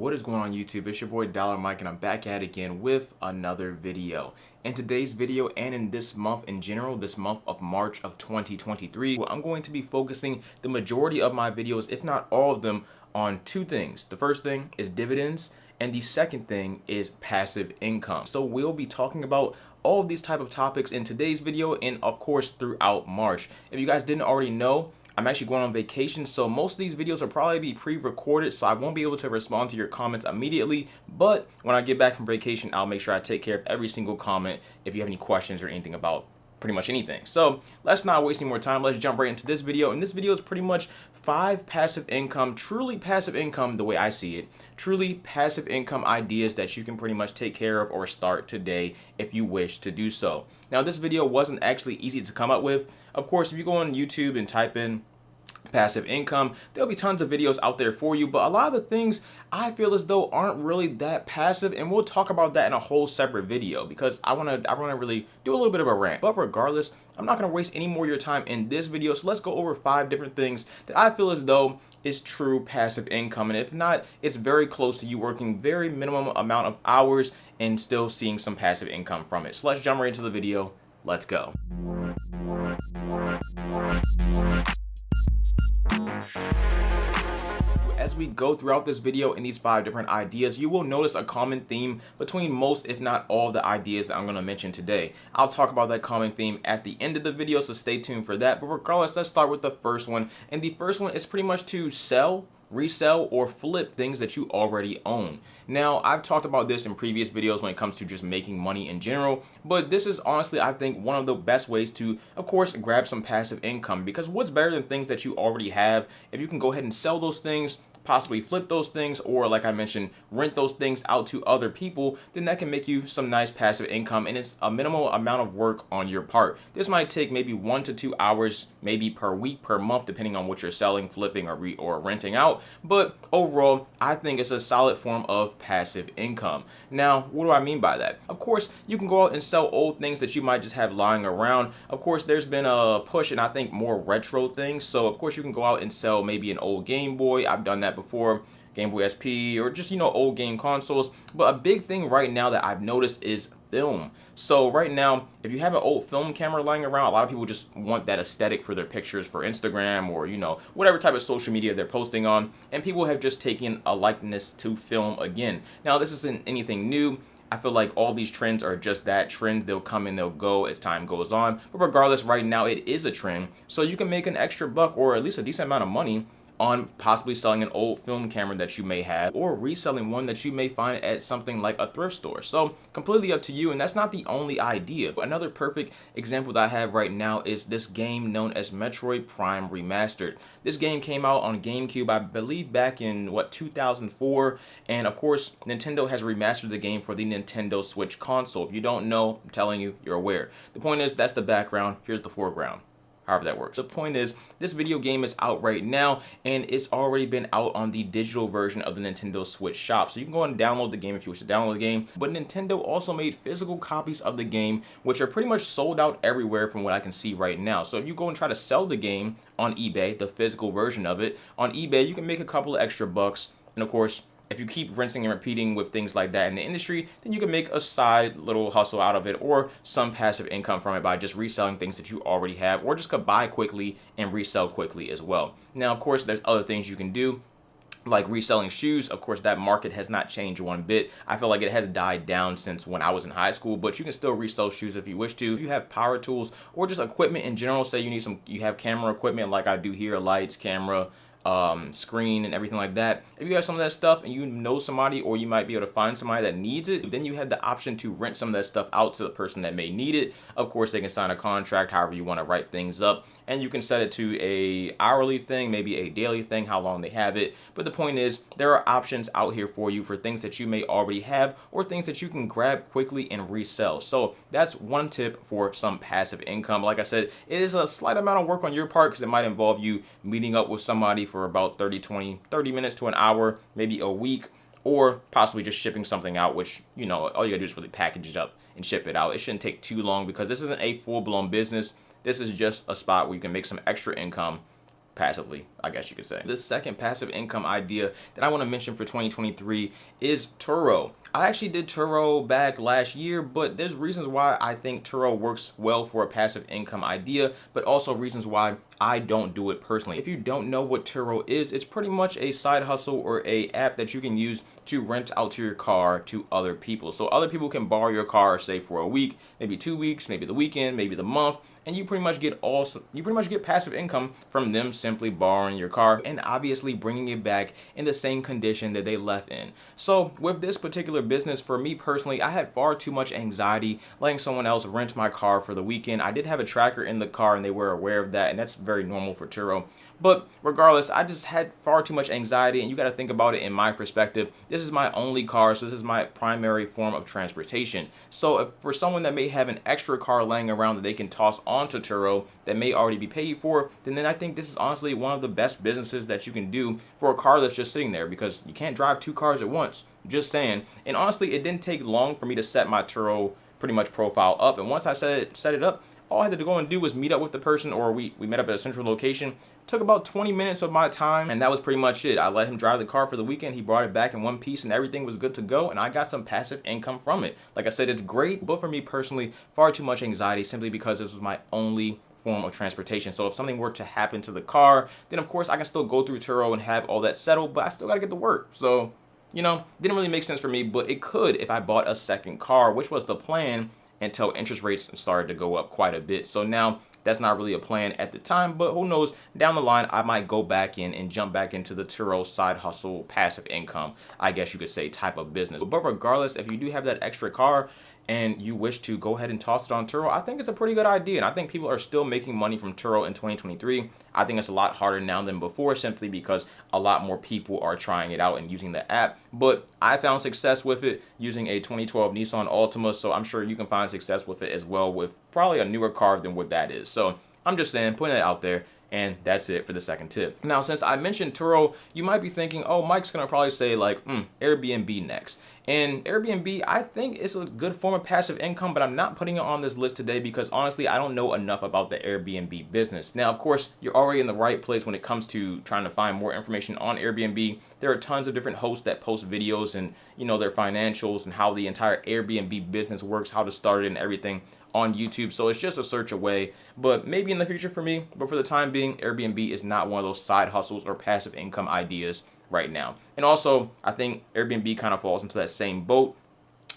What is going on YouTube? It's your boy Dollar Mike and I'm back at it again with another video. In today's video and in this month in general, this month of March of 2023, I'm going to be focusing the majority of my videos, if not all of them, on two things. The first thing is dividends and the second thing is passive income. So we'll be talking about all of these type of topics in today's video and of course throughout March. If you guys didn't already know, I'm actually going on vacation, so most of these videos will probably be pre-recorded, so I won't be able to respond to your comments immediately, but when I get back from vacation, I'll make sure I take care of every single comment if you have any questions or anything about pretty much anything. So let's not waste any more time. Let's jump right into this video, and this video is pretty much 5 passive income, truly passive income the way I see it, truly passive income ideas that you can pretty much take care of or start today if you wish to do so. Now this video wasn't actually easy to come up with. Of course, if you go on YouTube and type in passive income, there'll be tons of videos out there for you, but a lot of the things I feel as though aren't really that passive, and we'll talk about that in a whole separate video because I want to really do a little bit of a rant. But regardless, I'm not going to waste any more of your time in this video, so let's go over 5 different things that I feel as though is true passive income, and if not, it's very close to you working very minimum amount of hours and still seeing some passive income from it. So let's jump right into the video. Let's go. As we go throughout this video in these 5 different ideas, you will notice a common theme between most, if not all, the ideas that I'm going to mention today. I'll talk about that common theme at the end of the video, so stay tuned for that. But regardless, let's start with the first one. And the first one is pretty much to sell, resell, or flip things that you already own. Now, I've talked about this in previous videos when it comes to just making money in general, but this is honestly, I think, one of the best ways to, of course, grab some passive income, because what's better than things that you already have? If you can go ahead and sell those things, possibly flip those things, or like I mentioned, rent those things out to other people, then that can make you some nice passive income, and it's a minimal amount of work on your part. This might take maybe 1 to 2 hours, maybe per week, per month, depending on what you're selling, flipping, or renting out. But overall, I think it's a solid form of passive income. Now, what do I mean by that? Of course, you can go out and sell old things that you might just have lying around. Of course, there's been a push, and I think more retro things. So of course, you can go out and sell maybe an old Game Boy. I've done that before, Game Boy SP, or just, old game consoles. But a big thing right now that I've noticed is film. So right now, if you have an old film camera lying around, a lot of people just want that aesthetic for their pictures for Instagram, or whatever type of social media they're posting on, and people have just taken a likeness to film again. Now, this isn't anything new. I feel like all these trends are just that, trends. They'll come and they'll go as time goes on, but regardless, right now it is a trend, so you can make an extra buck, or at least a decent amount of money, on possibly selling an old film camera that you may have, or reselling one that you may find at something like a thrift store. So completely up to you, and that's not the only idea. Another perfect example that I have right now is this game known as Metroid Prime Remastered. This game came out on GameCube, I believe, back in 2004, and of course Nintendo has remastered the game for the Nintendo Switch console. If you don't know, I'm telling you, you're aware. The point is, that's the background, here's the foreground. However that works. The point is, this video game is out right now, and it's already been out on the digital version of the Nintendo Switch shop. So you can go and download the game if you wish to download the game. But Nintendo also made physical copies of the game, which are pretty much sold out everywhere from what I can see right now. So if you go and try to sell the game on eBay, the physical version of it, on eBay, you can make a couple of extra bucks. And of course, if you keep rinsing and repeating with things like that in the industry, then you can make a side little hustle out of it, or some passive income from it by just reselling things that you already have, or just could buy quickly and resell quickly as well. Now, of course, there's other things you can do, like reselling shoes. Of course, that market has not changed one bit. I feel like it has died down since when I was in high school, but you can still resell shoes if you wish to. If you have power tools or just equipment in general, say you have camera equipment like I do here, lights, camera, screen, and everything like that. If you have some of that stuff and you know somebody, or you might be able to find somebody that needs it, then you have the option to rent some of that stuff out to the person that may need it. Of course, they can sign a contract however you want to write things up, and you can set it to a hourly thing, maybe a daily thing, how long they have it. But the point is, there are options out here for you for things that you may already have, or things that you can grab quickly and resell. So that's one tip for some passive income. Like I said, it is a slight amount of work on your part, because it might involve you meeting up with somebody for about 30 minutes to an hour, maybe a week, or possibly just shipping something out, which, all you gotta do is really package it up and ship it out. It shouldn't take too long, because this isn't a full-blown business. This is just a spot where you can make some extra income passively, I guess you could say. The second passive income idea that I want to mention for 2023 is Turo. I actually did Turo back last year, but there's reasons why I think Turo works well for a passive income idea, but also reasons why I don't do it personally. If you don't know what Turo is, it's pretty much a side hustle or a app that you can use to rent out your car to other people. So other people can borrow your car, say for a week, maybe 2 weeks, maybe the weekend, maybe the month, and you pretty much get passive income from them simply borrowing your car and obviously bringing it back in the same condition that they left in. So with this particular business, for me personally, I had far too much anxiety letting someone else rent my car for the weekend. I did have a tracker in the car and they were aware of that, and that's very normal for Turo. But regardless, I just had far too much anxiety, and you got to think about it in my perspective. This is my only car, so this is my primary form of transportation. So if for someone that may have an extra car laying around that they can toss onto Turo that may already be paid for, then I think this is honestly one of the best businesses that you can do for a car that's just sitting there, because you can't drive 2 cars at once. Just saying. And honestly, it didn't take long for me to set my Turo pretty much profile up, and once I set it up, all I had to go and do was meet up with the person, or we met up at a central location. Took about 20 minutes of my time, and that was pretty much it. I let him drive the car for the weekend. He brought it back in one piece, and everything was good to go, and I got some passive income from it. Like I said, it's great, but for me personally, far too much anxiety simply because this was my only form of transportation. So if something were to happen to the car, then of course I can still go through Turo and have all that settled, but I still gotta get to work. So, didn't really make sense for me, but it could if I bought a second car, which was the plan until interest rates started to go up quite a bit. So now that's not really a plan at the time, but who knows, down the line I might go back in and jump back into the Turo side hustle, passive income, I guess you could say, type of business. But regardless, if you do have that extra car and you wish to go ahead and toss it on Turo, I think it's a pretty good idea. And I think people are still making money from Turo in 2023. I think it's a lot harder now than before, simply because a lot more people are trying it out and using the app. But I found success with it using a 2012 Nissan Altima, so I'm sure you can find success with it as well with probably a newer car than what that is. So I'm just saying, putting it out there. And that's it for the second tip. Now, since I mentioned Turo, you might be thinking, oh, Mike's gonna probably say like, Airbnb next. And Airbnb, I think it's a good form of passive income, but I'm not putting it on this list today because honestly, I don't know enough about the Airbnb business. Now, of course, you're already in the right place when it comes to trying to find more information on Airbnb. There are tons of different hosts that post videos and, their financials and how the entire Airbnb business works, how to start it and everything on YouTube. So it's just a search away, but maybe in the future for me. But for the time being, Airbnb is not one of those side hustles or passive income ideas right now. And also, I think Airbnb kind of falls into that same boat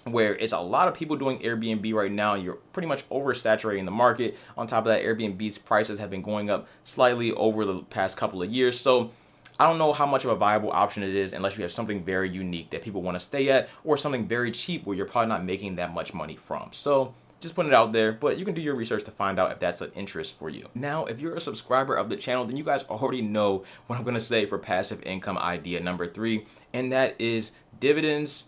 where it's a lot of people doing Airbnb right now. You're pretty much oversaturating the market. On top of that, Airbnb's prices have been going up slightly over the past couple of years. So I don't know how much of a viable option it is unless you have something very unique that people want to stay at, or something very cheap where you're probably not making that much money from. So just putting it out there, but you can do your research to find out if that's an interest for you. Now, if you're a subscriber of the channel, then you guys already know what I'm gonna say for passive income idea number 3, and that is dividends,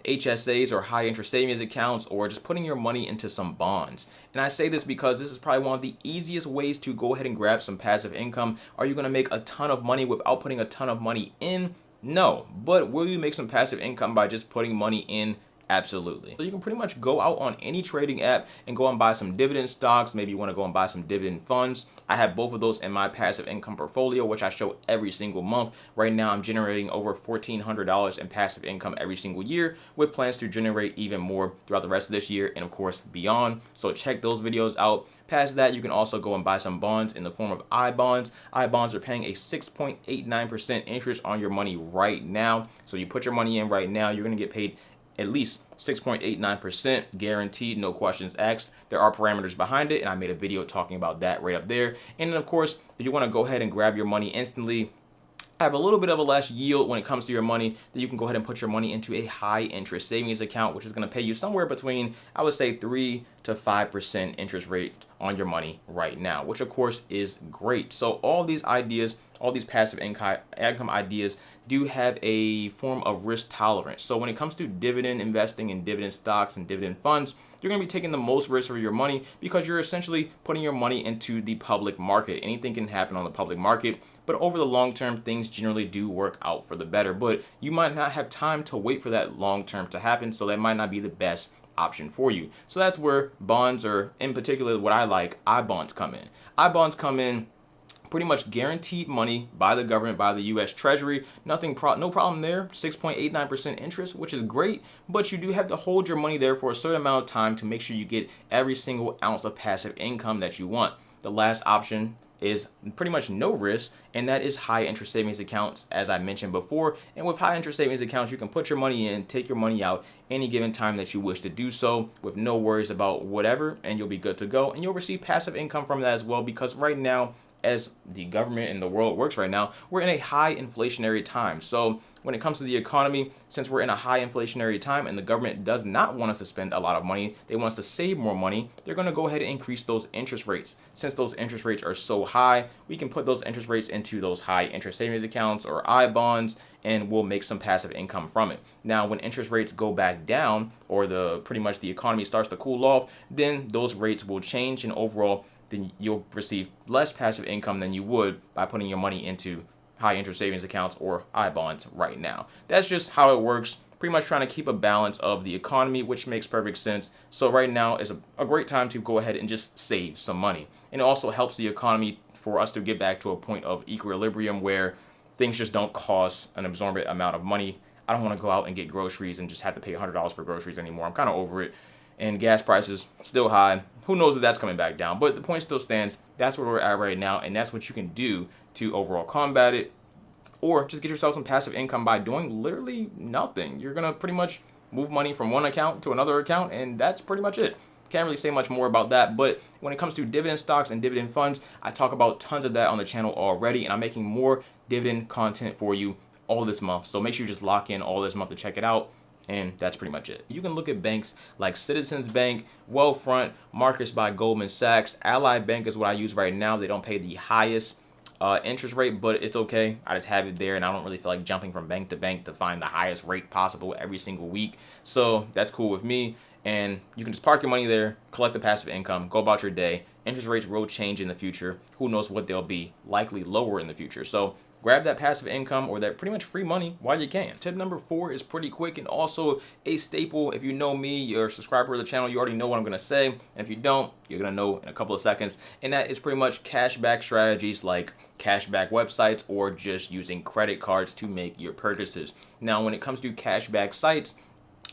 HSAs or high interest savings accounts, or just putting your money into some bonds. And I say this because this is probably one of the easiest ways to go ahead and grab some passive income. Are you gonna make a ton of money without putting a ton of money in? No, but will you make some passive income by just putting money in? Absolutely. So you can pretty much go out on any trading app and go and buy some dividend stocks. Maybe you want to go and buy some dividend funds. I have both of those in my passive income portfolio, which I show every single month. Right now, I'm generating over $1,400 in passive income every single year, with plans to generate even more throughout the rest of this year and of course beyond. So check those videos out. Past that, you can also go and buy some bonds in the form of iBonds. iBonds are paying a 6.89% interest on your money right now. So you put your money in right now, you're going to get paid at least 6.89% guaranteed, no questions asked. There are parameters behind it, and I made a video talking about that right up there. And then of course, if you want to go ahead and grab your money instantly, have a little bit of a less yield when it comes to your money, then you can go ahead and put your money into a high interest savings account, which is going to pay you somewhere between, I would say, 3 to 5% interest rate on your money right now, which of course is great. So all these ideas, all these passive income ideas do have a form of risk tolerance. So when it comes to dividend investing in dividend stocks and dividend funds, you're going to be taking the most risk of your money because you're essentially putting your money into the public market. Anything can happen on the public market, but over the long term, things generally do work out for the better. But you might not have time to wait for that long term to happen, so that might not be the best option for you. So that's where bonds, or in particular what I like, iBonds come in. iBonds come in pretty much guaranteed money by the government, by the US Treasury. No problem there. 6.89% interest, which is great, but you do have to hold your money there for a certain amount of time to make sure you get every single ounce of passive income that you want. The last option is pretty much no risk, and that is high interest savings accounts, as I mentioned before. And with high interest savings accounts, you can put your money in, take your money out any given time that you wish to do so with no worries about whatever, and you'll be good to go. And you'll receive passive income from that as well, because right now, as the government and the world works right now, we're in a high inflationary time. So when it comes to the economy, since we're in a high inflationary time and the government does not want us to spend a lot of money, they want us to save more money, they're going to go ahead and increase those interest rates. Since those interest rates are so high, we can put those interest rates into those high interest savings accounts or I bonds, and we'll make some passive income from it. Now, when interest rates go back down, or pretty much the economy starts to cool off, then those rates will change, and overall, then you'll receive less passive income than you would by putting your money into high interest savings accounts or I bonds right now. That's just how it works. Pretty much trying to keep a balance of the economy, which makes perfect sense. So right now is a great time to go ahead and just save some money. And it also helps the economy for us to get back to a point of equilibrium where things just don't cost an exorbitant amount of money. I don't want to go out and get groceries and just have to pay $100 for groceries anymore. I'm kind of over it. And gas prices still high. Who knows if that's coming back down? But the point still stands. That's where we're at right now, and that's what you can do to overall combat it, or just get yourself some passive income by doing literally nothing. You're gonna pretty much move money from one account to another account, and that's pretty much it. Can't really say much more about that, but when it comes to dividend stocks and dividend funds, I talk about tons of that on the channel already, and I'm making more dividend content for you all this month. So make sure you just lock in all this month to check it out. And that's pretty much it. You can look at banks like Citizens Bank, Wealthfront, Marcus by Goldman Sachs. Ally Bank is what I use right now. They don't pay the highest interest rate, but it's okay. I just have it there, and I don't really feel like jumping from bank to bank to find the highest rate possible every single week. So that's cool with me. And you can just park your money there, collect the passive income, go about your day. Interest rates will change in the future. Who knows what they'll be? Likely lower in the future. So grab that passive income or that pretty much free money while you can. Tip number 4 is pretty quick and also a staple. If you know me, you're a subscriber to the channel, you already know what I'm going to say. And if you don't, you're going to know in a couple of seconds. And that is pretty much cashback strategies like cashback websites or just using credit cards to make your purchases. Now, when it comes to cashback sites,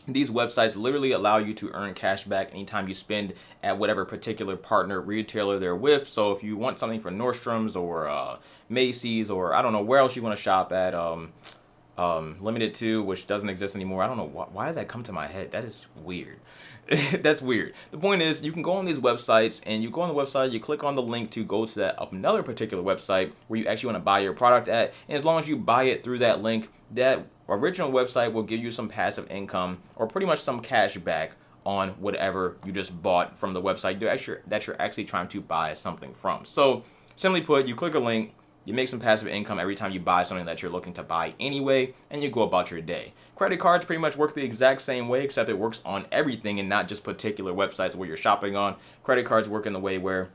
these websites literally allow you to earn cash back anytime you spend at whatever particular partner retailer they're with. So if you want something from Nordstrom's or Macy's, or I don't know where else you want to shop at, Limited Too, which doesn't exist anymore. I don't know why did that come to my head. That is weird. That's weird. The point is, you can go on these websites, and you go on the website, you click on the link to go to that another particular website where you actually want to buy your product at, and as long as you buy it through that link, that original website will give you some passive income or pretty much some cash back on whatever you just bought from the website that you're actually trying to buy something from. So simply put, you click a link, you make some passive income every time you buy something that you're looking to buy anyway, and you go about your day. Credit cards pretty much work the exact same way, except it works on everything and not just particular websites where you're shopping on. Credit cards work in the way where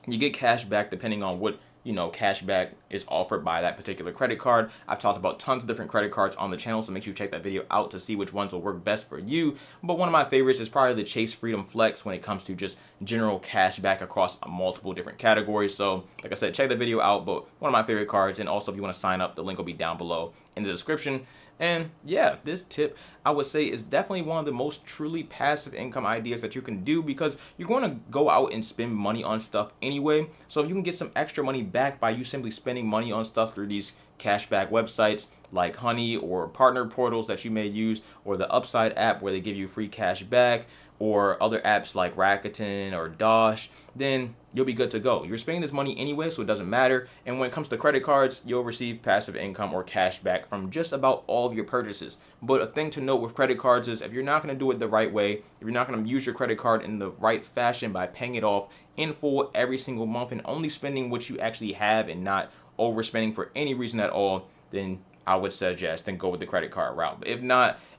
you get cash back depending on what cash back is offered by that particular credit card. I've talked about tons of different credit cards on the channel, so make sure you check that video out to see which ones will work best for you. But one of my favorites is probably the Chase Freedom Flex when it comes to just general cash back across multiple different categories. So like I said, check that video out, but one of my favorite cards. And also if you want to sign up, the link will be down below in the description. And yeah, this tip I would say is definitely one of the most truly passive income ideas that you can do, because you're going to go out and spend money on stuff anyway. So you can get some extra money back by you simply spending money on stuff through these cashback websites like Honey or partner portals that you may use, or the Upside app where they give you free cash back, or other apps like Rakuten or Dosh. Then you'll be good to go. You're spending this money anyway, so it doesn't matter. And when it comes to credit cards, you'll receive passive income or cash back from just about all of your purchases. But a thing to note with credit cards is if you're not going to do it the right way, if you're not going to use your credit card in the right fashion by paying it off in full every single month and only spending what you actually have and not overspending for any reason at all, then I would suggest then go with the credit card route. But if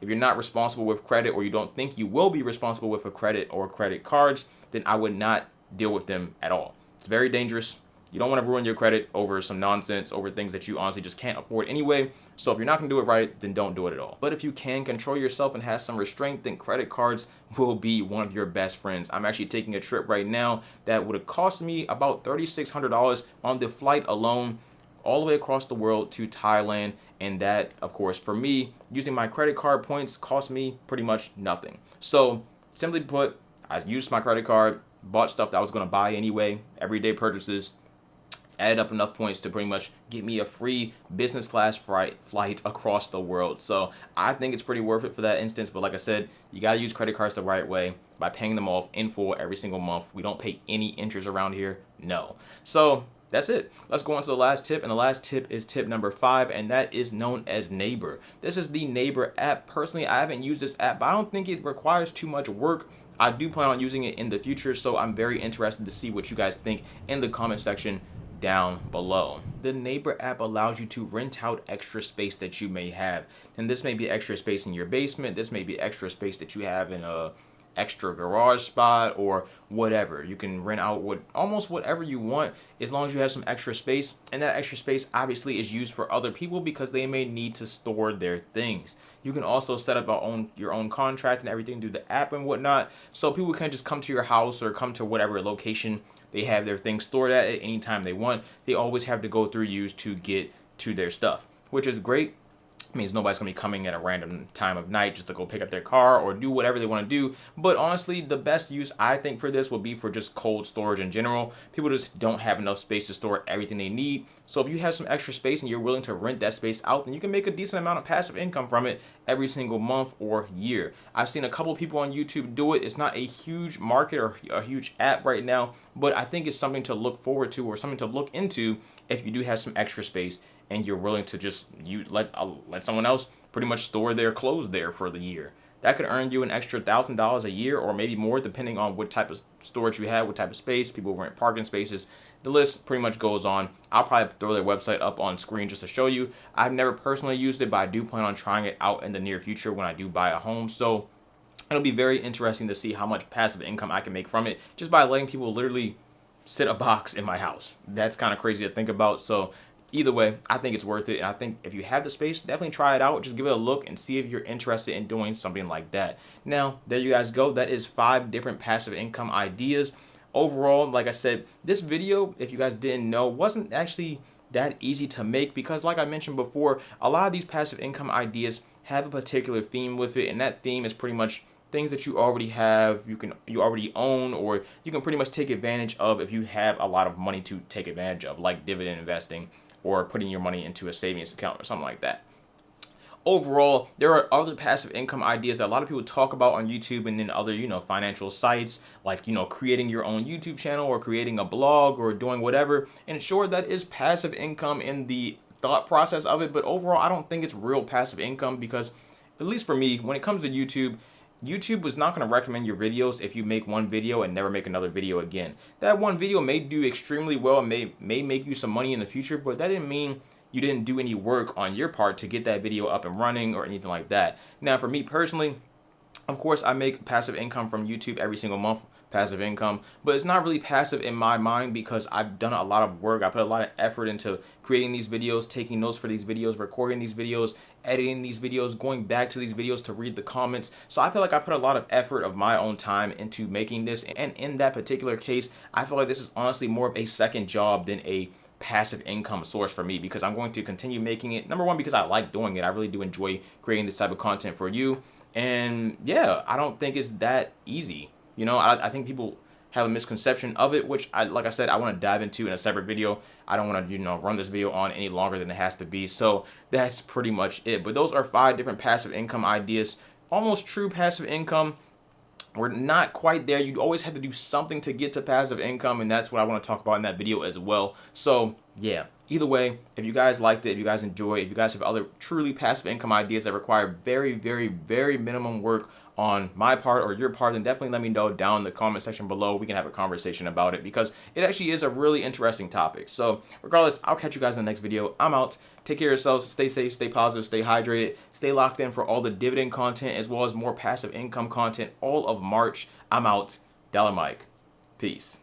you're not responsible with credit, or you don't think you will be responsible with a credit or credit cards, then I would not deal with them at all. It's very dangerous. You don't want to ruin your credit over some nonsense, over things that you honestly just can't afford anyway. So if you're not going to do it right, then don't do it at all. But if you can control yourself and have some restraint, then credit cards will be one of your best friends. I'm actually taking a trip right now that would have cost me about $3,600 on the flight alone, all the way across the world to Thailand. And that, of course, for me, using my credit card points cost me pretty much nothing. So simply put, I used my credit card, bought stuff that I was going to buy anyway, everyday purchases, added up enough points to pretty much get me a free business class flight across the world. So I think it's pretty worth it for that instance. But like I said, you got to use credit cards the right way by paying them off in full every single month. We don't pay any interest around here. No. So that's it. Let's go on to the last tip. And the last tip is tip number 5, and that is known as Neighbor. This is the Neighbor app. Personally, I haven't used this app, but I don't think it requires too much work. I do plan on using it in the future, so I'm very interested to see what you guys think in the comment section down below. The Neighbor app allows you to rent out extra space that you may have. And this may be extra space in your basement. This may be extra space that you have in a extra garage spot or whatever. You can rent out almost whatever you want as long as you have some extra space. And that extra space obviously is used for other people because they may need to store their things. You can also set up your own contract and everything through the app and whatnot. So people can just come to your house or come to whatever location they have their things stored at any time they want. They always have to go through you to get to their stuff, which is great. It means nobody's going to be coming at a random time of night just to go pick up their car or do whatever they want to do. But honestly, the best use I think for this would be for just cold storage in general. People just don't have enough space to store everything they need. So if you have some extra space and you're willing to rent that space out, then you can make a decent amount of passive income from it every single month or year. I've seen a couple of people on YouTube do it. It's not a huge market or a huge app right now, but I think it's something to look forward to or something to look into if you do have some extra space and you're willing to just let someone else pretty much store their clothes there for the year. That could earn you an extra $1,000 a year or maybe more depending on what type of storage you have, what type of space. People rent parking spaces. The list pretty much goes on. I'll probably throw their website up on screen just to show you. I've never personally used it, but I do plan on trying it out in the near future when I do buy a home. So it'll be very interesting to see how much passive income I can make from it just by letting people literally sit a box in my house. That's kind of crazy to think about. So either way, I think it's worth it. And I think if you have the space, definitely try it out. Just give it a look and see if you're interested in doing something like that. Now, there you guys go. That is 5 different passive income ideas. Overall, like I said, this video, if you guys didn't know, wasn't actually that easy to make because like I mentioned before, a lot of these passive income ideas have a particular theme with it. And that theme is pretty much things that you already have, you already own, or you can pretty much take advantage of if you have a lot of money to take advantage of, like dividend investing or putting your money into a savings account or something like that. Overall, there are other passive income ideas that a lot of people talk about on YouTube and then other, financial sites, like, creating your own YouTube channel or creating a blog or doing whatever. And sure, that is passive income in the thought process of it, but overall, I don't think it's real passive income because, at least for me, when it comes to YouTube was not going to recommend your videos if you make one video and never make another video again. That one video may do extremely well and may make you some money in the future, but that didn't mean you didn't do any work on your part to get that video up and running or anything like that. Now, for me personally, of course, I make passive income from YouTube every single month, passive income, but it's not really passive in my mind because I've done a lot of work. I put a lot of effort into creating these videos, taking notes for these videos, recording these videos, editing these videos, going back to these videos to read the comments. So I feel like I put a lot of effort of my own time into making this. And in that particular case, I feel like this is honestly more of a second job than a passive income source for me because I'm going to continue making it. Number one, because I like doing it. I really do enjoy creating this type of content for you. And yeah, I don't think it's that easy. I think people have a misconception of it, which like I said, I want to dive into in a separate video. I don't want to, run this video on any longer than it has to be. So that's pretty much it. But those are 5 different passive income ideas, almost true passive income. We're not quite there. You always have to do something to get to passive income, and that's what I want to talk about in that video as well. So yeah, either way, if you guys liked it, if you guys enjoy it, if you guys have other truly passive income ideas that require very, very, very minimum work on my part or your part, then definitely let me know down in the comment section below. We can have a conversation about it because it actually is a really interesting topic. So regardless, I'll catch you guys in the next video. I'm out. Take care of yourselves. Stay safe, stay positive, stay hydrated, stay locked in for all the dividend content as well as more passive income content all of March. I'm out. Dollar Mike. Peace.